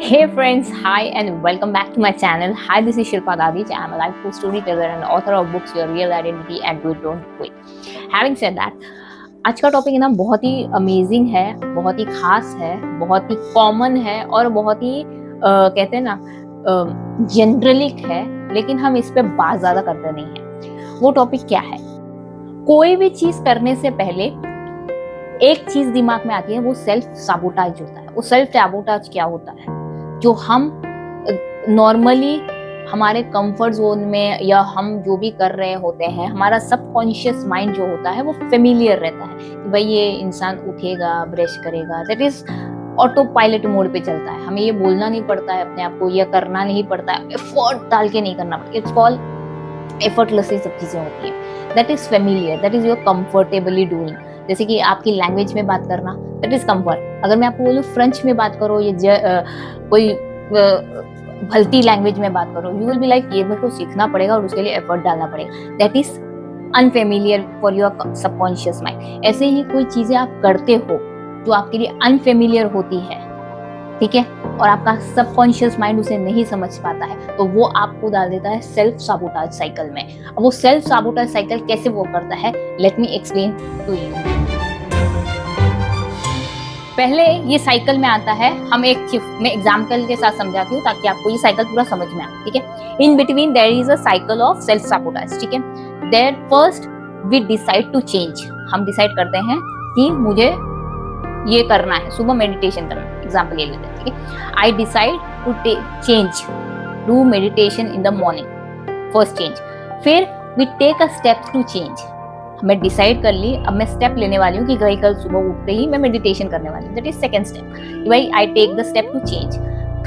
Hey friends, hi and welcome back to my channel. Hi, this is Shilpa Dadij. I'm a life coach, storyteller and author of books Your Real Identity and Do It Don't Quit. Having said that, आज का topic ना बहुत ही amazing है, बहुत ही खास है, बहुत ही common है और बहुत ही कहते हैं ना जनरलिक है, लेकिन हम इस पे बात ज्यादा करते नहीं हैं। वो टॉपिक क्या है? कोई भी चीज करने से पहले एक चीज दिमाग में आती है, वो सेल्फ साबोटाज होता है। वो सेल्फ साबोटाज क्या होता है? जो हम नॉर्मली हमारे कंफर्ट जोन में या हम जो भी कर रहे होते हैं, हमारा सबकॉन्शियस माइंड जो होता है वो फेमिलियर रहता है कि भाई ये इंसान उठेगा, ब्रश करेगा, that is auto pilot mode पे चलता है। हमें ये बोलना नहीं पड़ता है अपने आप को, ये करना नहीं पड़ता है, एफर्ट डाल के नहीं करना पड़ता। इट्स कॉल एफर्टलेसली सब चीजें होती है। That is familiar, that is your comfortably doing. जैसे कि आपकी लैंग्वेज में बात करना, दैट इज कंफर्ट। अगर मैं आपको बोलूँ फ्रेंच में बात करो, ये कोई भलती लैंग्वेज में बात करो, यू विल बी लाइक ये मेरे को सीखना पड़ेगा और उसके लिए एफर्ट डालना पड़ेगा। That is unfamiliar for your subconscious mind. ऐसे ही कोई चीजें आप करते हो जो आपके लिए अनफेमिलियर होती है, ठीक है, और आपका सबकॉन्शियस माइंड उसे नहीं समझ पाता है, तो वो आपको डाल देता है सेल्फ साबोटाज साइकिल में। अब वो सेल्फ साबोटाज साइकिल कैसे वो करता है, let me explain to you. पहले ये साइकिल में आता है, हम एक मैं एग्जाम्पल के साथ समझाती हूँ ताकि आपको ये साइकिल पूरा समझ में आए, ठीक है। In between there is a cycle of self sabotage, ठीक है। There first we decide to change. हम डिसाइड करते हैं कि मुझे ये करना है, सुबह मेडिटेशन करना है, एग्जाम्पल ले लेते हैं, ठीक है। I decide to change, do meditation in the morning, first change. फिर we take a step to change. मैं डिसाइड कर ली, अब मैं स्टेप लेने वाली हूँ कि भाई कल सुबह उठते ही मैं मेडिटेशन करने वाली हूँ, दैट इज सेकंड स्टेप। भाई I take the step to change.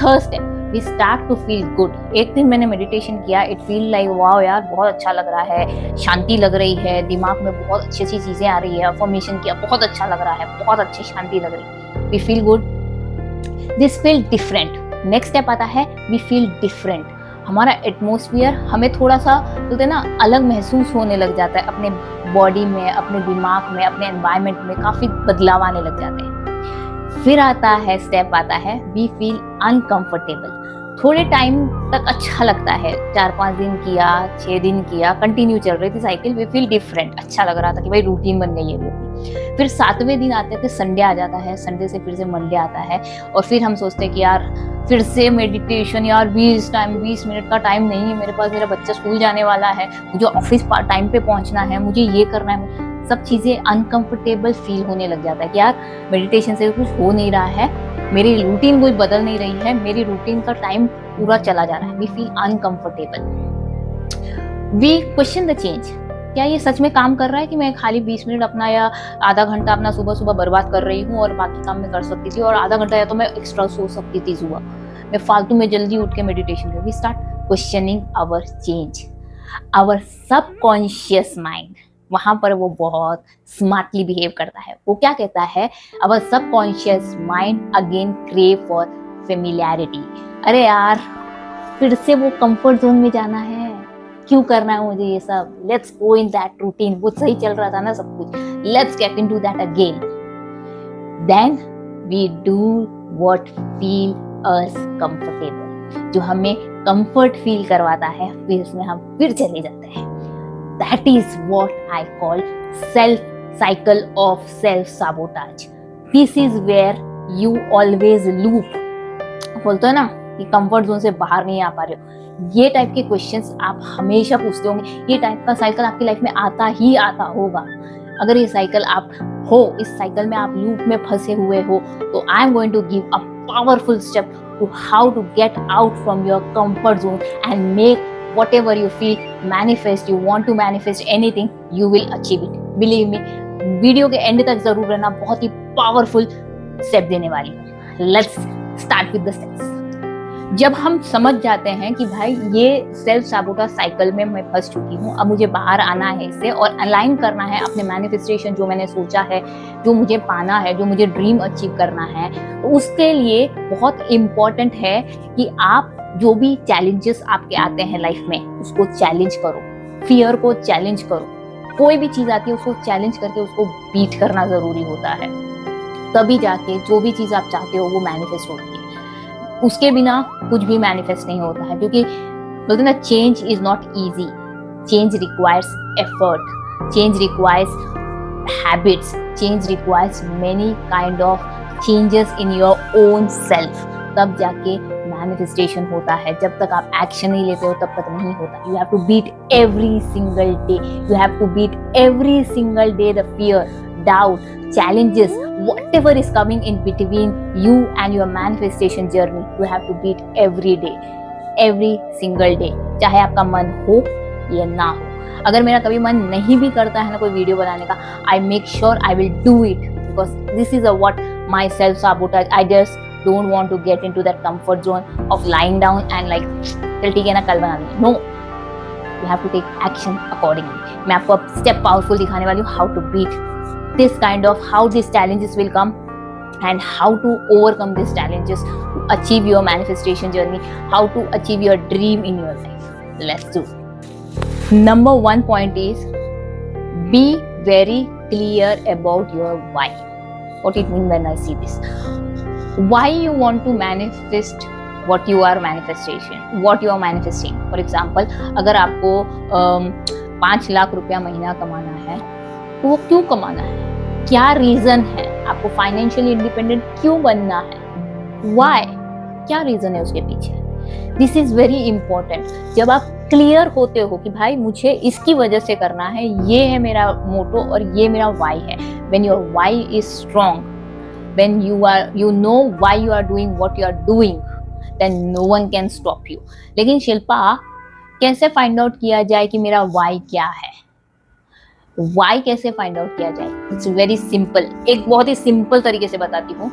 Third step we start to feel good. एक दिन मैंने मेडिटेशन किया, इट फील लाइक वाओ यार बहुत अच्छा लग रहा है, शांति लग रही है, दिमाग में बहुत अच्छी अच्छी चीजें आ रही है, अफर्मेशन किया बहुत अच्छा लग रहा है, बहुत अच्छी शांति लग रही है, we feel good, this feel different. Next step आता है वी फील डिफरेंट। हमारा एटमोसफियर हमें थोड़ा सा बोलते हैं ना अलग महसूस होने लग जाता है, अपने बॉडी में, अपने दिमाग में, अपने एनवायरनमेंट में काफी बदलाव आने लग जाते हैं। फिर आता है स्टेप आता है वी फील अनकंफर्टेबल। थोड़े टाइम तक अच्छा लगता है, 4-5 दिन किया, 6 दिन किया, कंटिन्यू चल रही थी साइकिल, वी फील डिफरेंट, अच्छा लग रहा था कि भाई रूटीन बन गई है रूटीन। फिर 7वें दिन आते थे, संडे आ जाता है, संडे से फिर से मंडे आता है और फिर हम सोचते हैं कि यार फिर से मेडिटेशन, यार 20 मिनट का टाइम नहीं है मेरे पास, मेरा बच्चा स्कूल जाने वाला है, मुझे ऑफिस टाइम पे पहुंचना है, मुझे ये करना है। सब चीजें अनकंफर्टेबल फील होने लग जाता है कि यार मेडिटेशन से कुछ हो नहीं रहा है, मेरी रूटीन कोई बदल नहीं रही है, मेरी रूटीन का टाइम पूरा चला जा रहा है, we feel uncomfortable. We question the change. क्या ये सच में काम कर रहा है कि मैं खाली 20 मिनट अपना या आधा घंटा अपना सुबह सुबह बर्बाद कर रही हूँ और बाकी काम में कर सकती थी, और आधा घंटा या तो मैं एक्स्ट्रा सो सकती थी सुबह, मैं फालतू में जल्दी उठ के मेडिटेशन कर। We start questioning our change. Our subconscious mind वहां पर वो बहुत स्मार्टली बिहेव करता है। वो क्या कहता है, our subconscious mind again crave for familiarity. अरे यार फिर से वो कंफर्ट जोन में जाना है, क्यों करना है मुझे ये सब, let's go in that routine, वो सही चल रहा था ना सब कुछ, let's get into that again. Then we do what feel us comfortable. जो हमें कंफर्ट फील करवाता है, फिर उसमें हम फिर चले जाते हैं। That is what I call self cycle of self sabotage. This is where you always loop. बोलते हो ना कि कंफर्ट जोन से बाहर नहीं आ पा रहे हो, ये टाइप के क्वेश्चंस आप हमेशा पूछते होंगे, ये टाइप का साइकिल आपकी लाइफ में आता ही आता होगा। अगर ये साइकिल आप हो, इस साइकिल में आप लूप में फंसे हुए हो, तो I am going to give a powerful step to how to get out from your comfort zone and make whatever you feel manifest, you want to manifest anything, you will achieve it, believe me। Video के and तक जरूर रहना, बहुत ही powerful step देने वाली हूँ। Let's start with the steps. जब हम समझ जाते हैं कि भाई ये सेल्फ साबोटाज साइकिल में मैं फंस चुकी हूँ, अब मुझे बाहर आना है इससे और अलाइन करना है अपने मैनिफेस्टेशन, जो मैंने सोचा है, जो मुझे पाना है, जो मुझे ड्रीम अचीव करना है, तो उसके लिए बहुत इम्पोर्टेंट है कि आप जो भी चैलेंजेस आपके आते हैं लाइफ में, उसको चैलेंज करो, फियर को चैलेंज करो। कोई भी चीज आती है उसको चैलेंज करके उसको बीट करना जरूरी होता है, तभी जाके जो भी चीज आप चाहते हो वो मैनिफेस्ट होती है। उसके बिना कुछ भी मैनिफेस्ट नहीं होता है, क्योंकि बोलते ना change is not easy, change requires effort, change requires habits, change requires many kind of changes in your own self, तब जाके मैनिफेस्टेशन होता है। जब तक आप एक्शन नहीं लेते हो तब तक नहीं होता। You have to beat every single day, you have to beat every single day the fear, doubt, challenges, whatever is coming in between you and your manifestation journey, you have to beat every day, every single day, चाहे आपका मन हो या ना हो। अगर मेरा कभी मन नहीं भी करता है ना कोई वीडियो बनाने का, I make sure I will do it, because this is what my self sabotage, I just don't want to get into that comfort zone of lying down and like चल ठीक है ना कल बना लेंगे। No, you have to take action accordingly। मैं आपको अब स्टेप पावरफुल दिखाने वाली हूँ, how to beat this kind of, how these challenges will come and how to overcome these challenges to achieve your manifestation journey, how to achieve your dream in your life. Let's do. Number 1 point is be very clear about your why. What it means when I see this, why you want to manifest what you are manifesting. For example, अगर आपको 5 लाख रुपया महीना कमाना है तो वो क्यों कमाना है, क्या रीजन है, आपको फाइनेंशियली इंडिपेंडेंट क्यों बनना है, व्हाई, क्या रीजन है उसके पीछे। This is very important. जब आप क्लियर होते हो कि भाई मुझे इसकी वजह से करना है, ये है मेरा मोटो और ये मेरा वाई है, when your why is strong, when you know why you are doing what you are doing, then no one can stop you। लेकिन शिल्पा कैसे फाइंड आउट किया जाए कि मेरा वाई क्या है, वाई कैसे फाइंड आउट किया जाए? इट्स वेरी सिंपल, एक बहुत ही सिंपल तरीके से बताती हूँ।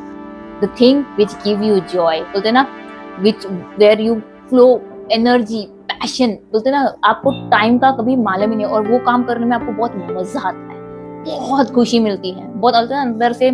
The thing which give you joy, बोलते ना, which where you flow energy, passion, बोलते ना आपको टाइम का कभी मालूम ही नहीं, और वो काम करने में आपको बहुत मजा आता है, बहुत खुशी मिलती है, बहुत अंदर से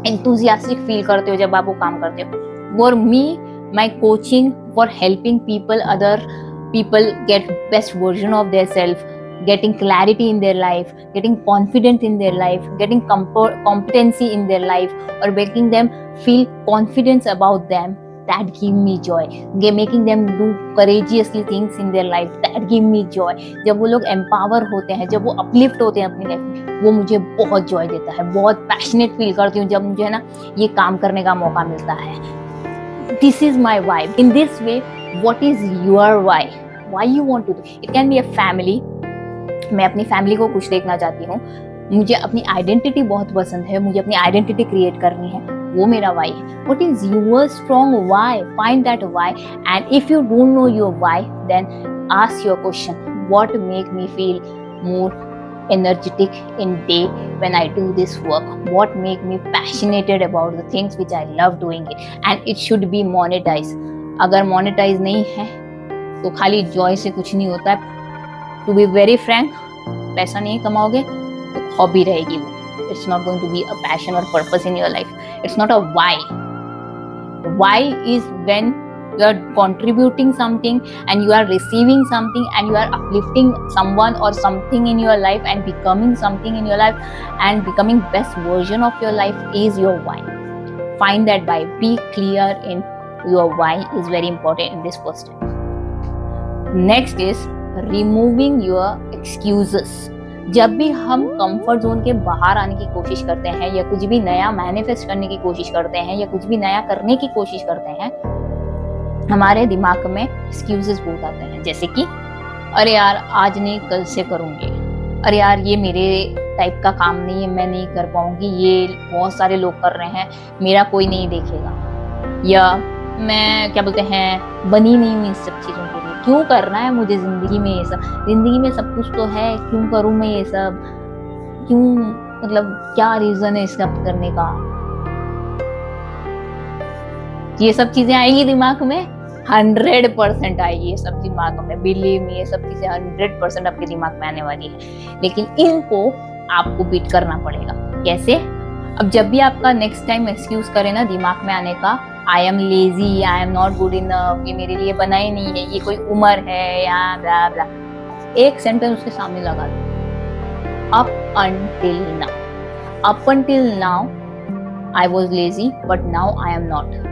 एंथुसियास्टिक फील करते हो जब आप वो काम करते हो। For me, my coaching for helping people, other people get best version of their self, getting clarity in their life, getting confident in their life, getting competency in their life, or making them feel confidence about them, that give me joy। Making them do courageously things in their life, that give me joy। जब वो लोग empower होते हैं, जब वो uplift होते हैं अपनी लाइफ में, वो मुझे बहुत joy देता है, बहुत passionate feel करती हूँ जब मुझे है ना ये काम करने का मौका मिलता है। This is my why। In this way, what is your why? Why you want to do? It can be a family। मैं अपनी फैमिली को खुश देखना चाहती हूँ, मुझे अपनी आइडेंटिटी बहुत पसंद है, मुझे अपनी आइडेंटिटी क्रिएट करनी है, वो मेरा वाई है। What is your strong why? Find that why, and if you don't know your why, then ask your question, what make me feel more energetic in day when I do this work? What make me passionate about the things which I love doing it? And it should be monetized। अगर monetize नहीं है तो खाली Joy से कुछ नहीं होता है। टू बी वेरी फ्रैंक, पैसा नहीं कमाओगे तो हॉबी रहेगी वो। It's not going to be a passion और purpose in your life. It's not a why. Why is when you are contributing something and you are receiving something and you are uplifting someone or something in your life and becoming something in your life and becoming best version of your life is your why। Find that why, be clear in your why is very important in this first step। Next is removing your excuses। जब भी हम comfort zone के बाहर आने की कोशिश करते हैं या कुछ भी नया मैनिफेस्ट करने की कोशिश करते हैं या कुछ भी नया करने की कोशिश करते हैं, हमारे दिमाग में एक्सक्यूजेस बहुत आते हैं, जैसे कि अरे यार आज नहीं कल से करूँगी, अरे यार ये मेरे टाइप का काम नहीं है, मैं नहीं कर पाऊंगी, ये बहुत सारे लोग कर रहे हैं, मेरा कोई नहीं देखेगा, या मैं क्या बोलते हैं बनी नहीं हूँ इस सब चीज़ों के लिए, क्यों करना है मुझे जिंदगी में ये सब, जिंदगी में सब कुछ तो है, क्यों करूँ मैं ये सब, क्यों, मतलब क्या रीजन है इस सब करने का। ये सब चीजें आएंगी दिमाग में, 100% आएगी ये सब दिमाग में, बिलीव मी, ये सब चीजें 100% आपके दिमाग में आने वाली है, लेकिन इनको आपको बीट करना पड़ेगा। कैसे? अब जब भी आपका नेक्स्ट टाइम एक्सक्यूज करे ना दिमाग में आने का, I am lazy, I am not good enough, ये मेरे लिए बना ही नहीं है, ये कोई उम्र है या ब्ला ब्ला, एक सेंटेंस उसके सामने लगा दो, up until now. Up until now I was lazy but now I am not.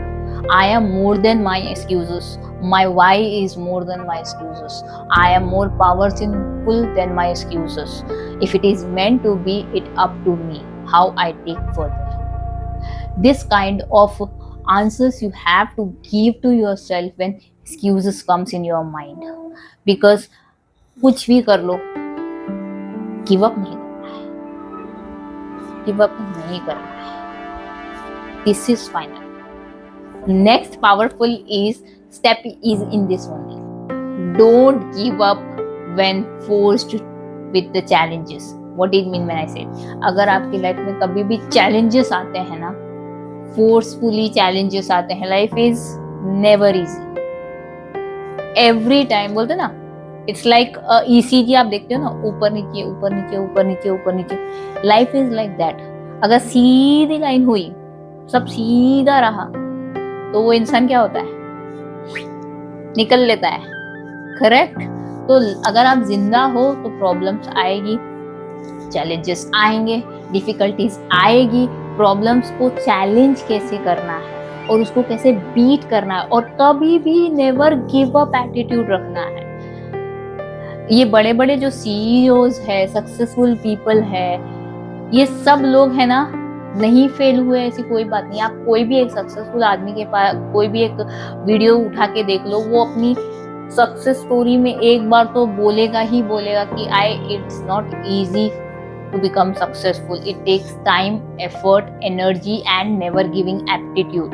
I am more than my excuses. My why is more than my excuses. I am more powerful than my excuses. If it is meant to be, it up to me how I take further. This kind of answers you have to give to yourself when excuses comes in your mind. Because कुछ भी कर लो, give up नहीं करना है, give up नहीं करना है. This is final. Next powerful is step is in this only. Don't give up when forced with the challenges. What do you mean when I say? अगर आपकी लाइफ में कभी भी challenges आते हैं ना, forcefully challenges आते हैं, life is never easy. Every time बोलते ना, it's like ECG आप देखते हो ना, ऊपर नीचे ऊपर नीचे ऊपर नीचे ऊपर नीचे. Life is like that. अगर सीधी लाइन हुई, सब सीधा रहा, तो वो इंसान क्या होता है, निकल लेता है. करेक्ट. तो अगर आप जिंदा हो तो प्रॉब्लम्स आएगी, चैलेंजेस आएंगे, डिफिकल्टीज आएगी. प्रॉब्लम्स को चैलेंज कैसे करना है और उसको कैसे बीट करना है, और कभी भी नेवर गिव अप एटीट्यूड रखना है. ये बड़े बड़े जो सीईओज है, सक्सेसफुल पीपल है, ये सब लोग है ना, नहीं फेल हुए ऐसी कोई बात नहीं. आप कोई भी एक सक्सेसफुल आदमी के पास कोई भी एक वीडियो उठा के देख लो, वो अपनी सक्सेस स्टोरी में एक बार तो बोलेगा ही बोलेगा कि it's not easy to become successful. It takes time, effort, energy and never giving aptitude.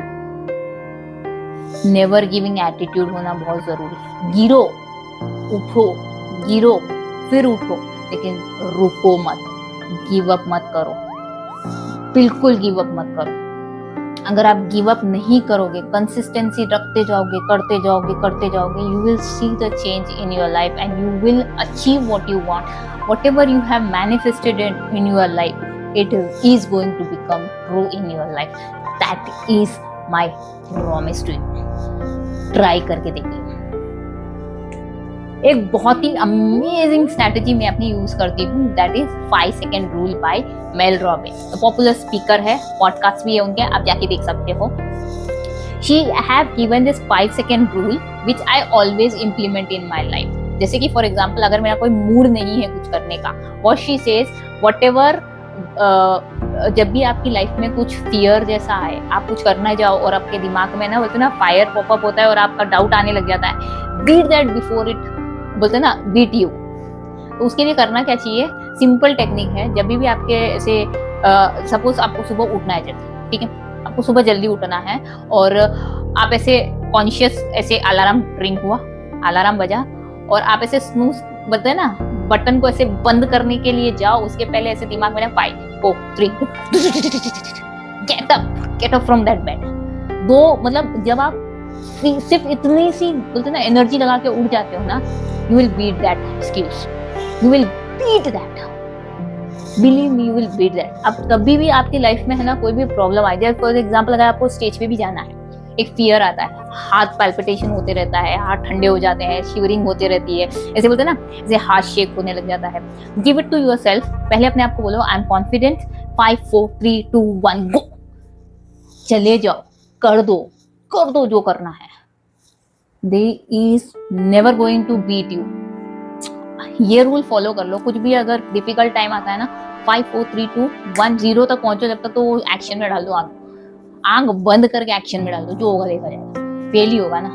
Never giving attitude होना बहुत जरूरी है. गिरो, उठो, गिरो, फिर उठो, लेकिन रुको मत, गिव अप मत करो, बिल्कुल गिव अप मत करो. अगर आप गिव अप नहीं करोगे, कंसिस्टेंसी रखते जाओगे, करते जाओगे, करते जाओगे, you will see the change in your life and you will achieve what you want. Whatever you have manifested in your life, it is going to become true in your life. That is my promise to you. Try करके देखिए. एक बहुत ही amazing strategy मैं अपनी use करती हूँ, that is 5 second rule by Mel Robbins. Popular speaker है, podcast भी है उनके, आप जाके देख सकते हो. She have given this 5 second rule which I always implement in my life. जैसे कि फॉर एग्जाम्पल, अगर मेरा कोई मूड नहीं है कुछ करने का, व्हाट शी सेज, व्हाटएवर, जब भी आपकी लाइफ में कुछ फियर जैसा आए, आप कुछ करना जाओ और आपके दिमाग में ना बोलते ना फायर पॉपअप होता है और आपका डाउट आने लग जाता है, बीट दैट बिफोर इट, बोलते ना बीट यू. तो उसके लिए करना क्या चाहिए, सिंपल टेक्निक है. जब भी आपके ऐसे सपोज आपको सुबह उठना है, जल्दी, ठीक है, आपको सुबह जल्दी उठना है और आप ऐसे कॉन्शियस ऐसे अलार्म रिंग हुआ, अलार्म बजा और आप ऐसे स्नूज बोलते हैं ना, बटन को ऐसे बंद करने के लिए जाओ, उसके पहले ऐसे दिमाग में 5 4 3 get up from that bed. दो मतलब जब आप सिर्फ इतनी सी बोलते ना एनर्जी लगा के उठ जाते हो ना, you will beat that excuse. You will beat that. Believe me, you will beat that. अब कभी भी आपकी लाइफ में है ना कोई भी प्रॉब्लम आ जाए, फॉर एग्जाम्पल अगर आपको स्टेज पे भी जाना है, एक फियर आता है, हाथ पैल्पिटेशन होते रहता है, हाथ ठंडे हो जाते हैं, शिवरिंग होती रहती है, ऐसे बोलते हैं ना, ऐसे हाथ शेक होने लग जाता है. Give it to yourself. पहले अपने आप को बोलो, आई एम कॉन्फिडेंट. 5 4 3 2 1 गो. चले जाओ, कर दो जो करना है. They is never going to beat you. ये रूल फॉलो कर लो. कुछ भी अगर डिफिकल्ट टाइम आता है ना, 5 4 3 2 1 0 तक पहुंचो, जब तक तो वो एक्शन में डाल दो. आंख बंद करके एक्शन में डाल दो, जो होगा देखा जाएगा. फेल ही होगा ना.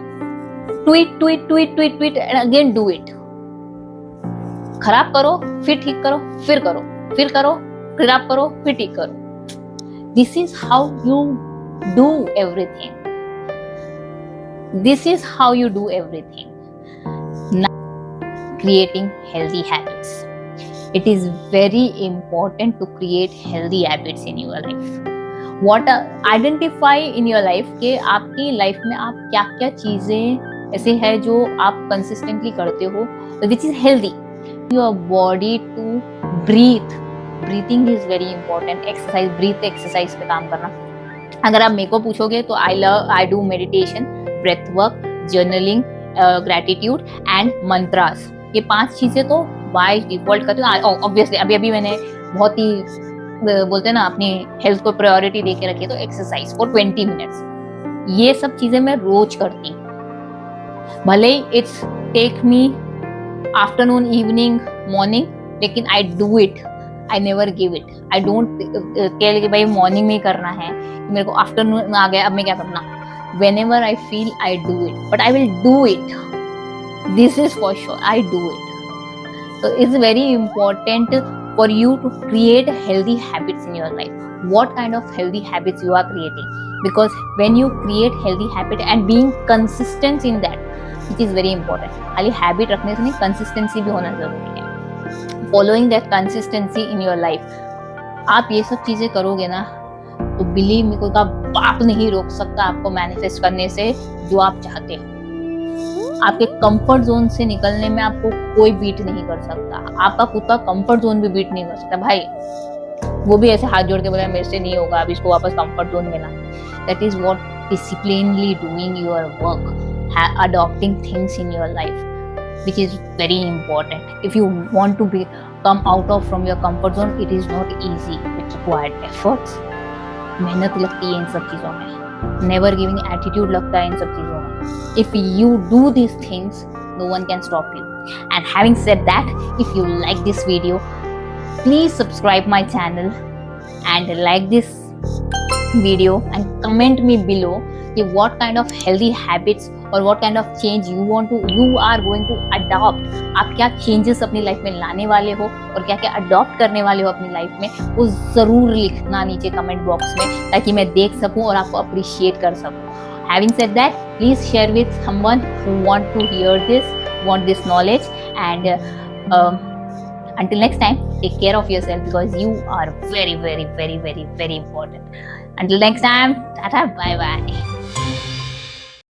Tweet and again do it. खराब करो, फिर ठीक करो, फिर करो, फिर करो, खराब करो, फिर ठीक करो. This is how you do everything. This is how you do everything. Now, creating healthy habits. It is very important to create healthy habits in your life. What identify in your life कि आपकी life में आप क्या क्या चीजें ऐसे है जो आप कंसिस्टेंटली करते हो, which is healthy. Your body to breathe. Breathing is very important. Exercise, breathe exercise पे काम करना. अगर आप मेरे को पूछोगे तो I do meditation, breath work, journaling, gratitude and mantras. ये 5 चीजें तो बाय डिफॉल्ट करते हो. ऑब्वियसली अभी मैंने बहुत ही बोलते हैं ना अपनी हेल्थ को प्रायोरिटी दे के रखी है, तो एक्सरसाइज फॉर 20 मिनट्स. ये सब चीजें मैं रोज करती हूँ, भले it's take me afternoon, evening, morning, लेकिन I do it, I never give it. I don't care कि भाई मॉर्निंग में ही करना है, मेरे को आफ्टरनून में आ गया अब मैं क्या करना। whenever I feel, I do it, but I will do it, this is for sure, I do it. So it's very important for you to create healthy habits in your life. What kind of healthy habits you are creating, because when you create healthy habit and being consistent in that, which is very important, खाली habit रखने से नहीं, consistency भी होना जरूरी है। Following that consistency in your life, आप ये सब चीजें करोगे ना, तो बिलीव मी, कोई का बाप नहीं रोक सकता आपको मैनिफेस्ट करने से जो आप चाहते हो। आपके कंफर्ट जोन से निकलने में आपको कोई बीट नहीं कर सकता, आपका खुद का कंफर्ट जोन भी बीट नहीं कर सकता। भाई वो भी ऐसे हाथ जोड़ के बोला मेरे से नहीं होगा, अब इसको वापस कंफर्ट जोन में ला। That is what disciplinely doing your work, adopting things in your life, which is very important. If you want to come out of from your comfort zone, it is not easy, it required efforts, मेहनत लगती है इन सब चीज़ों में, never giving attitude लगता है इन सब चीज़ों में। If you do this things, no one can stop you. And having said that, if you like this video, please subscribe my channel and like this video and comment me below कि what kind of healthy habits or what kind of change you are going to adopt, आप क्या changes अपनी life में लाने वाले हो और क्या क्या adopt करने वाले हो अपनी लाइफ में, वो जरूर लिखना नीचे कमेंट बॉक्स में, ताकि मैं देख सकूं और आपको अप्रिशिएट कर सकूं। Having said that, please share with someone who want to hear this, want this knowledge, and until next time, take care of yourself, because you are very, very, very, very, very important. Until next time, tata, bye bye.